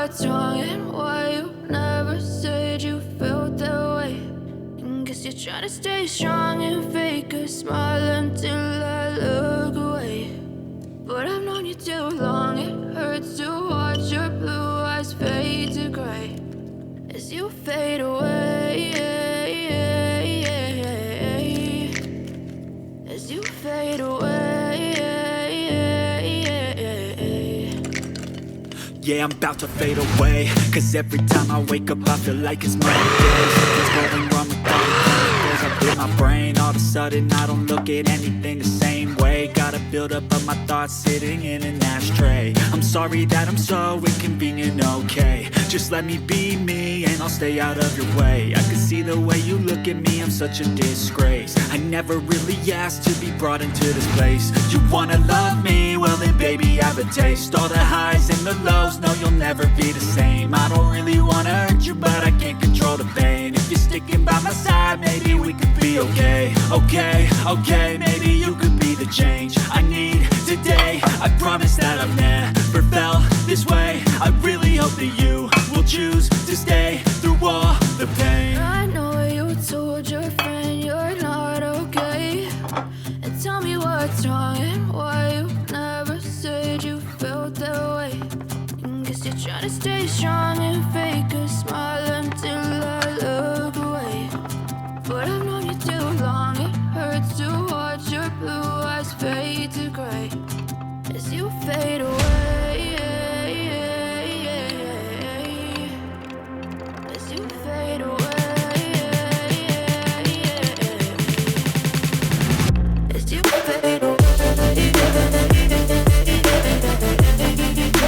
what's wrong and why you never said you felt that way. And guess you're trying to stay strong and fake a smile until I look away. But I've known you too long, it hurts to watch your blue eyes fade to gray as you fade away, as you fade away. Yeah, I'm about to fade away, cause every time I wake up I feel like it's Monday. Something's going wrong with all the chemicals up in my brain. All of a sudden I don't look at anything the same way. Got a buildup of my thoughts sitting in an ashtray. I'm sorry that I'm so inconvenient, okay. Just let me be me and I'll stay out of your way. I can see the way you look at me, I'm such a disgrace. I never really asked to be brought into this place. You wanna love me? Well then baby, have a taste. All the highs and the lows, no, you'll never be the same. I don't really wanna hurt you, but I can't control the pain. If you're sticking by my side, maybe we could be okay. Okay, maybe you could be the change I need today. I promise that I've never felt this way. I really hope that you will choose to stay through all the pain. I know you told your friend you're not okay, and tell me what's wrong and why you never said you felt that way. And guess you're trying to stay strong and fake a smile until I look away. But I've known you too long, it hurts to watch your blue eyes fade to gray as you fade away, as you fade away, as you fade away. As you fade away.